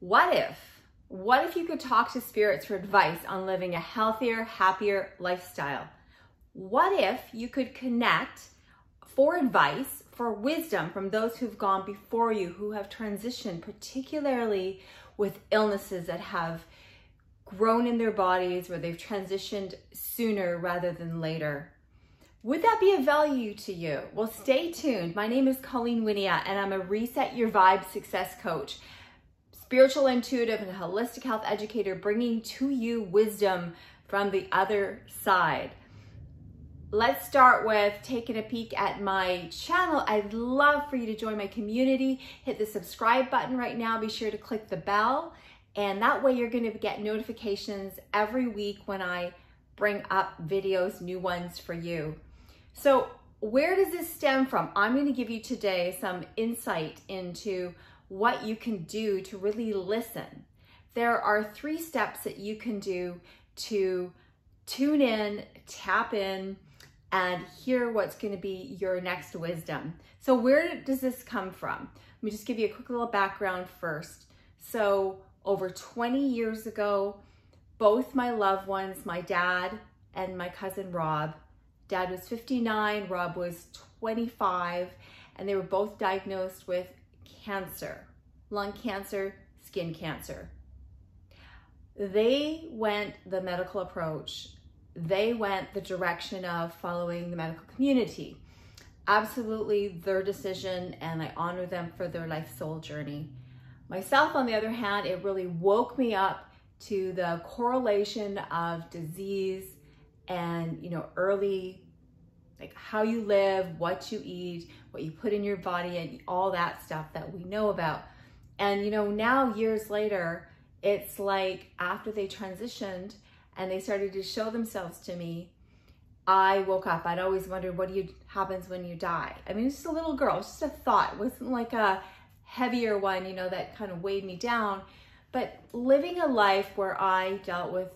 What if you could talk to spirits for advice on living a healthier, happier lifestyle? What if you could connect for advice, for wisdom from those who've gone before you, who have transitioned, particularly with illnesses that have grown in their bodies, where they've transitioned sooner rather than later? Would that be of value to you? Well, stay tuned. My name is Colleen Wynia, and I'm a Reset Your Vibe success coach, spiritual intuitive and holistic health educator, bringing to you wisdom from the other side. Let's start with taking a peek at my channel. I'd love for you to join my community. Hit the subscribe button right now. Be sure to click the bell, and that way you're going to get notifications every week when I bring up videos, new ones for you. So where does this stem from? I'm going to give you today some insight into what you can do to really listen. There are 3 steps that you can do to tune in, tap in, and hear what's going to be your next wisdom. So where does this come from? Let me just give you a quick little background first. So over 20 years ago, both my loved ones, my dad and my cousin Rob, Dad was 59, Rob was 25, and they were both diagnosed with cancer, lung cancer, skin cancer. They went the medical approach. They went the direction of following the medical community. Absolutely their decision, and I honor them for their life soul journey. Myself, on the other hand, it really woke me up to the correlation of disease and, early, like how you live, what you eat, what you put in your body, and all that stuff that we know about. And, now years later, it's like after they transitioned and they started to show themselves to me, I woke up. I'd always wondered what happens when you die. I mean, it's just a little girl, it's just a thought. It wasn't like a heavier one, that kind of weighed me down. But living a life where I dealt with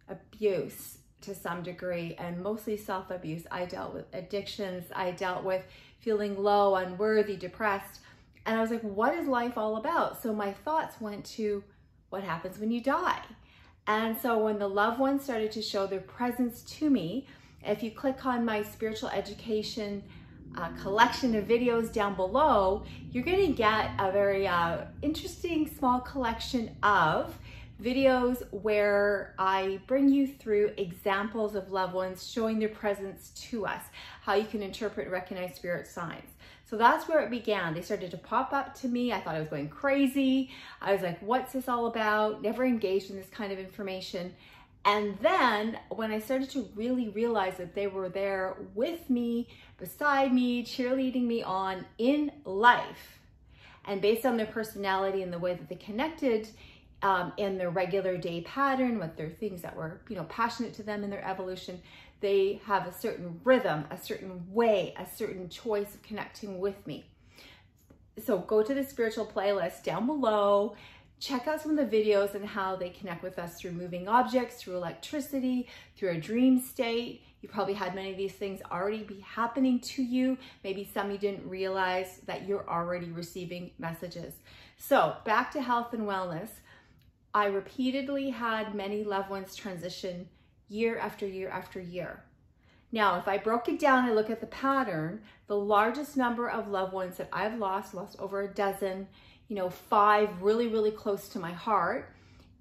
abuse to some degree, and mostly self-abuse. I dealt with addictions. I dealt with feeling low, unworthy, depressed. And I was like, what is life all about? So my thoughts went to what happens when you die. And so when the loved ones started to show their presence to me, if you click on my spiritual education collection of videos down below, you're going to get a very interesting small collection of videos where I bring you through examples of loved ones showing their presence to us, how you can interpret and recognize spirit signs. So that's where it began. They started to pop up to me. I thought I was going crazy. I was like, what's this all about? Never engaged in this kind of information. And then when I started to really realize that they were there with me, beside me, cheerleading me on in life, and based on their personality and the way that they connected in their regular day pattern, with their things that were, passionate to them in their evolution, they have a certain rhythm, a certain way, a certain choice of connecting with me. So go to the spiritual playlist down below, check out some of the videos and how they connect with us through moving objects, through electricity, through a dream state. You probably had many of these things already be happening to you. Maybe some you didn't realize that you're already receiving messages. So back to health and wellness. I repeatedly had many loved ones transition year after year after year. Now, if I broke it down and look at the pattern, the largest number of loved ones that I've lost over a dozen, 5 really, really close to my heart.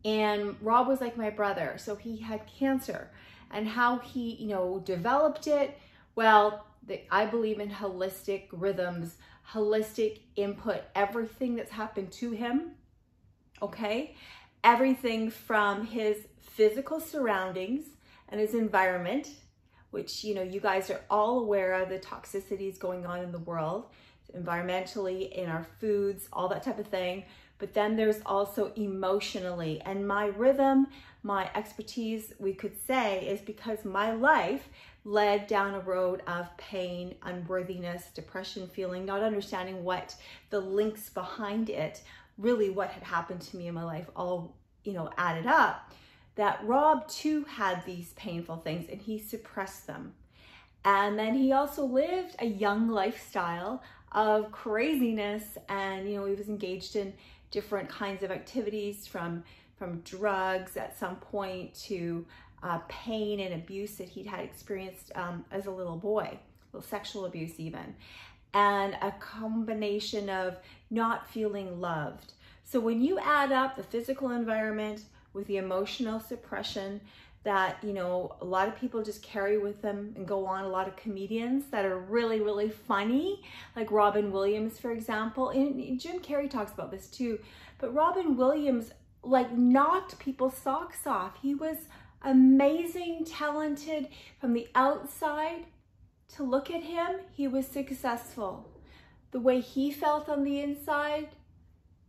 And Rob was like my brother. So he had cancer, and how he, developed it. Well, I believe in holistic rhythms, holistic input, everything that's happened to him. Okay. Everything from his physical surroundings and his environment, which, you guys are all aware of the toxicities going on in the world, environmentally, in our foods, all that type of thing. But then there's also emotionally, and my rhythm, my expertise, we could say, is because my life led down a road of pain, unworthiness, depression, feeling, not understanding what the links behind it, really what had happened to me in my life, all, added up, that Rob too had these painful things and he suppressed them. And then he also lived a young lifestyle of craziness. And, you know, he was engaged in different kinds of activities, from drugs at some point to pain and abuse that he'd had experienced as a little boy, little sexual abuse even, and a combination of not feeling loved. So when you add up the physical environment with the emotional suppression that, you know, a lot of people just carry with them and go on, a lot of comedians that are really, really funny, like Robin Williams, for example, and Jim Carrey talks about this too, but Robin Williams like knocked people's socks off. He was amazing, talented from the outside. To look at him, he was successful. The way he felt on the inside,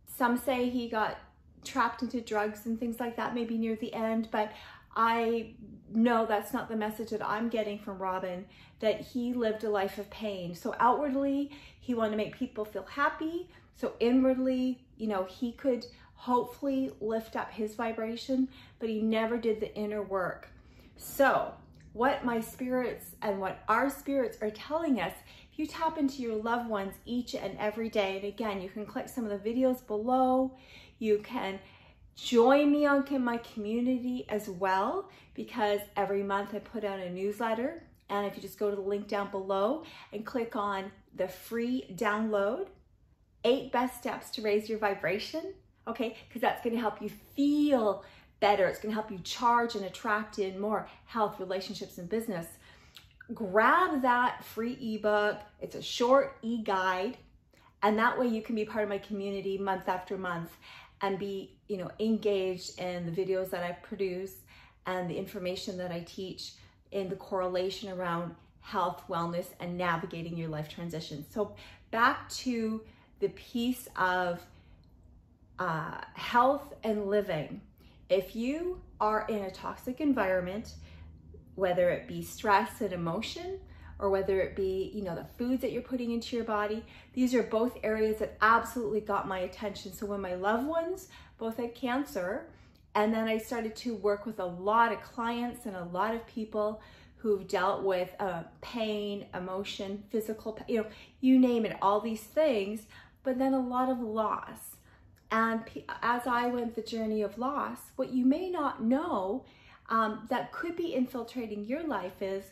some say he got trapped into drugs and things like that, maybe near the end, but I know that's not the message that I'm getting from Robin, that he lived a life of pain. So outwardly, he wanted to make people feel happy. So inwardly, you know, he could hopefully lift up his vibration, but he never did the inner work. So what my spirits and what our spirits are telling us, if you tap into your loved ones each and every day, and again, you can click some of the videos below, you can join me on my community as well, because every month I put out a newsletter. And if you just go to the link down below and click on the free download, 8 best steps to raise your vibration, okay, because that's going to help you feel better. It's going to help you charge and attract in more health, relationships, and business. Grab that free ebook. It's a short e-guide, and that way you can be part of my community month after month and be, you know, engaged in the videos that I produce and the information that I teach in the correlation around health, wellness, and navigating your life transition. So back to the piece of health and living. If you are in a toxic environment, whether it be stress and emotion, or whether it be, you know, the foods that you're putting into your body, these are both areas that absolutely got my attention. So when my loved ones both had cancer, and then I started to work with a lot of clients and a lot of people who've dealt with pain, emotion, physical, you know, you name it, all these things, but then a lot of loss. And as I went the journey of loss, what you may not know that could be infiltrating your life is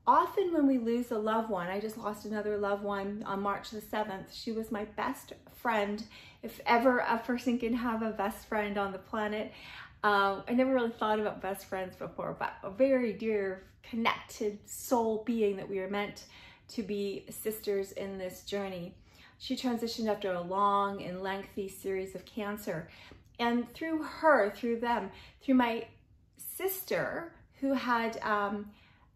often when we lose a loved one. I just lost another loved one on March the 7th. She was my best friend. If ever a person can have a best friend on the planet. I never really thought about best friends before, but a very dear, connected soul being that we are meant to be sisters in this journey. She transitioned after a long and lengthy series of cancer. And through her, through them, through my sister who had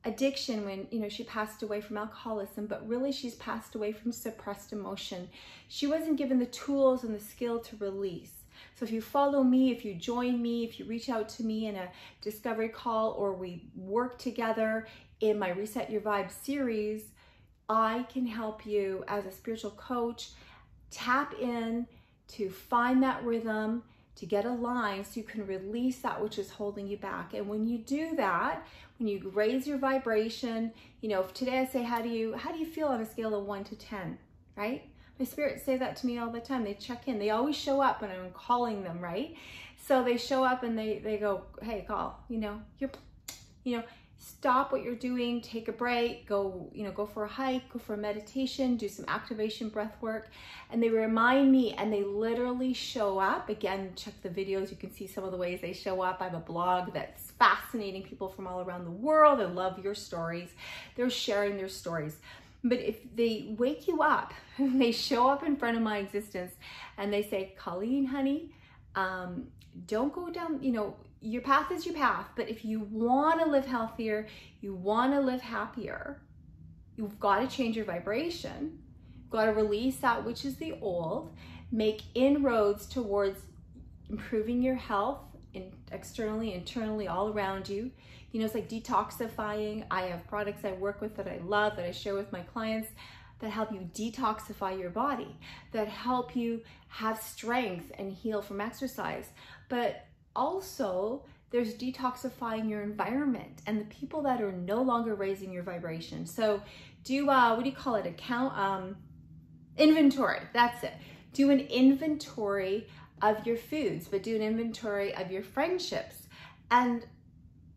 addiction when, you know, she passed away from alcoholism, but really she's passed away from suppressed emotion. She wasn't given the tools and the skill to release. So if you follow me, if you join me, if you reach out to me in a discovery call, or we work together in my Reset Your Vibe series, I can help you as a spiritual coach tap in to find that rhythm, to get aligned so you can release that which is holding you back. And when you do that, when you raise your vibration, you know, if today I say, how do you feel on a scale of 1 to 10, right? My spirits say that to me all the time. They check in. They always show up when I'm calling them, right? So they show up and they go, hey, call, you know, stop what you're doing, take a break, go, you know, go for a hike, go for a meditation, do some activation breath work. And they remind me, and they literally show up. Again, check the videos. You can see some of the ways they show up. I have a blog that's fascinating people from all around the world. I love your stories. They're sharing their stories. But if they wake you up, they show up in front of my existence and they say, Colleen, honey, don't go down, you know, your path is your path, but if you want to live healthier, you want to live happier, you've got to change your vibration. You've got to release that which is the old, make inroads towards improving your health externally, internally, all around you. You know, it's like detoxifying. I have products I work with that I love, that I share with my clients, that help you detoxify your body, that help you have strength and heal from exercise. But also, there's detoxifying your environment and the people that are no longer raising your vibration. So do, what do you call it? Inventory, that's it. Do an inventory of your foods, but do an inventory of your friendships. And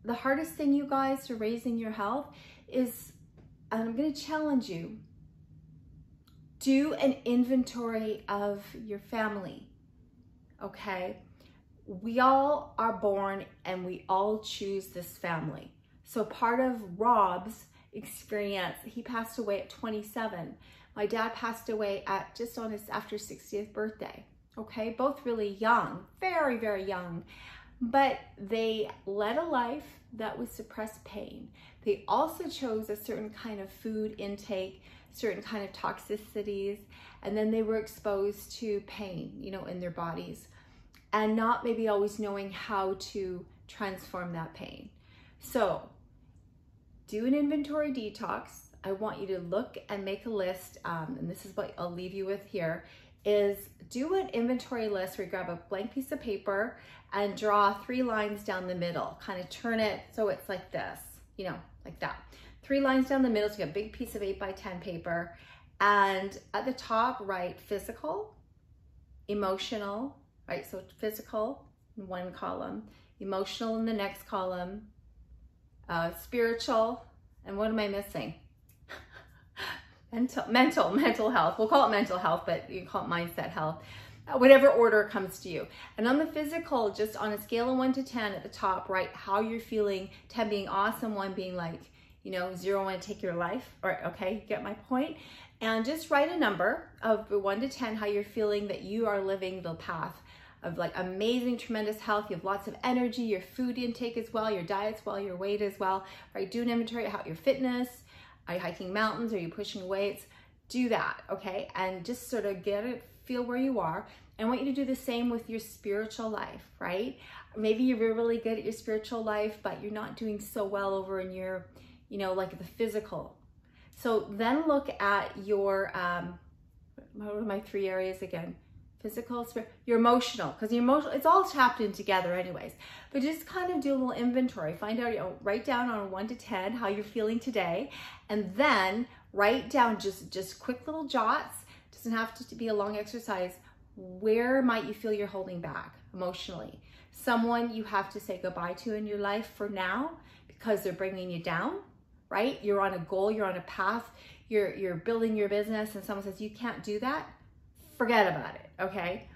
the hardest thing, you guys, to raising your health is, and I'm going to challenge you, do an inventory of your family, okay? We all are born and we all choose this family. So part of Rob's experience, he passed away at 27. My dad passed away at just on his after 60th birthday, okay? Both really young, very, very young, but they led a life that would suppress pain. They also chose a certain kind of food intake, certain kind of toxicities, and then they were exposed to pain, you know, in their bodies, and not maybe always knowing how to transform that pain. So do an inventory detox. I want you to look and make a list, and this is what I'll leave you with here, is do an inventory list where you grab a blank piece of paper and draw 3 lines down the middle. Kind of turn it so it's like this, you know, like that. 3 lines down the middle, so you got a big piece of 8x10 paper. And at the top, write physical, emotional, right? So physical in one column, emotional in the next column, spiritual, and what am I missing? mental health. We'll call it mental health, but you can call it mindset health. Whatever order comes to you. And on the physical, just on a scale of 1 to 10 at the top, write how you're feeling, 10 being awesome, 1 being like, you know, 0 want to take your life. All right, okay, get my point. And just write a number of 1 to 10, how you're feeling that you are living the path of like amazing, tremendous health. You have lots of energy, your food intake as well, your diet's well, your weight as well. Right, do an inventory of how your fitness. Are you hiking mountains? Are you pushing weights? Do that, okay? And just sort of get it, feel where you are. I want you to do the same with your spiritual life, right? Maybe you're really good at your spiritual life, but you're not doing so well over in your, you know, like the physical. So then look at your, what are my 3 areas again? Physical, spirit, your emotional, because your emotional, it's all tapped in together anyways. But just kind of do a little inventory. Find out, you know, write down on a 1 to 10 how you're feeling today, and then write down just quick little jots. Doesn't have to be a long exercise. Where might you feel you're holding back emotionally? Someone you have to say goodbye to in your life for now because they're bringing you down, right? You're on a goal, you're on a path, you're building your business, and someone says you can't do that. Forget about it, okay?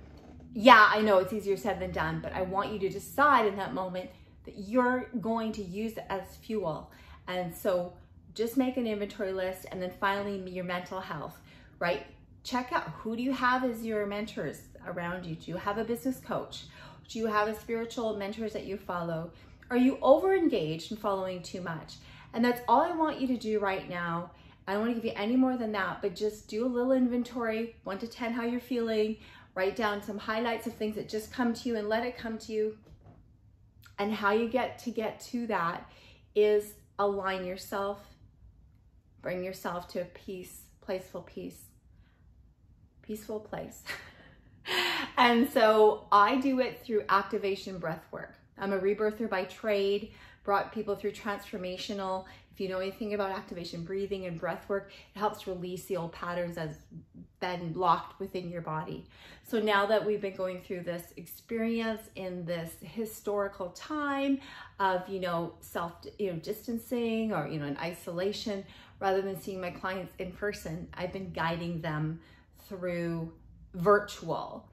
Yeah, I know it's easier said than done, but I want you to decide in that moment that you're going to use it as fuel. And so just make an inventory list, and then finally your mental health, right? Check out, who do you have as your mentors around you? Do you have a business coach? Do you have a spiritual mentors that you follow? Are you over-engaged and following too much? And that's all I want you to do right now. I don't want to give you any more than that, but just do a little inventory, 1 to 10, how you're feeling. Write down some highlights of things that just come to you and let it come to you. And how you get to that is align yourself, bring yourself to a peaceful place. And so I do it through activation breath work. I'm a rebirther by trade, brought people through transformational. If you know anything about activation breathing and breath work, it helps release the old patterns that's been locked within your body. So now that we've been going through this experience in this historical time of, you know, distancing or, you know, in isolation, rather than seeing my clients in person, I've been guiding them through virtual,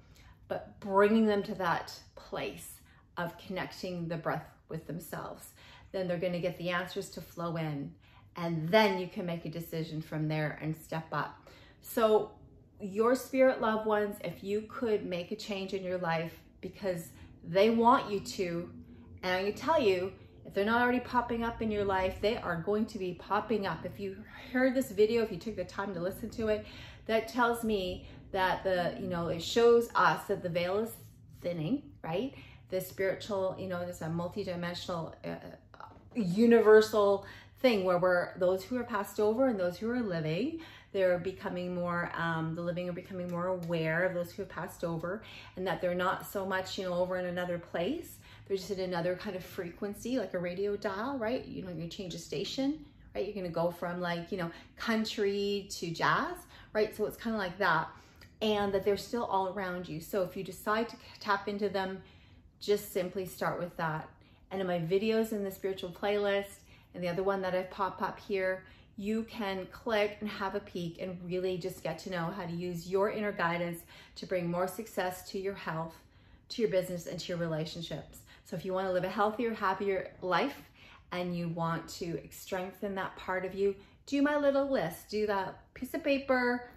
but bringing them to that place of connecting the breath with themselves. Then they're going to get the answers to flow in, and then you can make a decision from there and step up. So your spirit loved ones, if you could make a change in your life because they want you to, and I can tell you, if they're not already popping up in your life, they are going to be popping up. If you heard this video, if you took the time to listen to it, that tells me that it shows us that the veil is thinning, right? The spiritual, there's a multidimensional, universal thing where those who are passed over and those who are living, they're becoming more, the living are becoming more aware of those who have passed over, and that they're not so much, over in another place. They're just in another kind of frequency, like a radio dial, right? You change a station, right? right? You're gonna go from like, you know, country to jazz, right? So it's kind of like that, and that they're still all around you. So if you decide to tap into them, just simply start with that. And in my videos in the spiritual playlist and the other one that I've popped up here, you can click and have a peek and really just get to know how to use your inner guidance to bring more success to your health, to your business, and to your relationships. So if you want to live a healthier, happier life and you want to strengthen that part of you, do my little list. Do that piece of paper,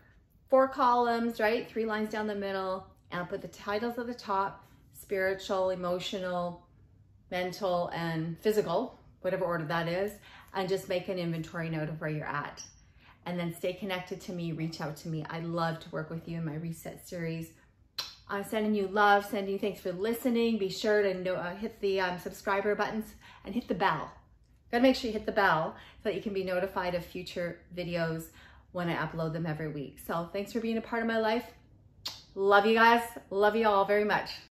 4 columns, right? 3 lines down the middle, and I'll put the titles at the top: spiritual, emotional, mental, and physical, whatever order that is, and just make an inventory note of where you're at. And then stay connected to me, reach out to me. I love to work with you in my Reset series. I'm sending you love, sending you thanks for listening. Be sure to hit the subscriber buttons and hit the bell. Gotta make sure you hit the bell so that you can be notified of future videos when I upload them every week. So thanks for being a part of my life. Love you guys. Love you all very much.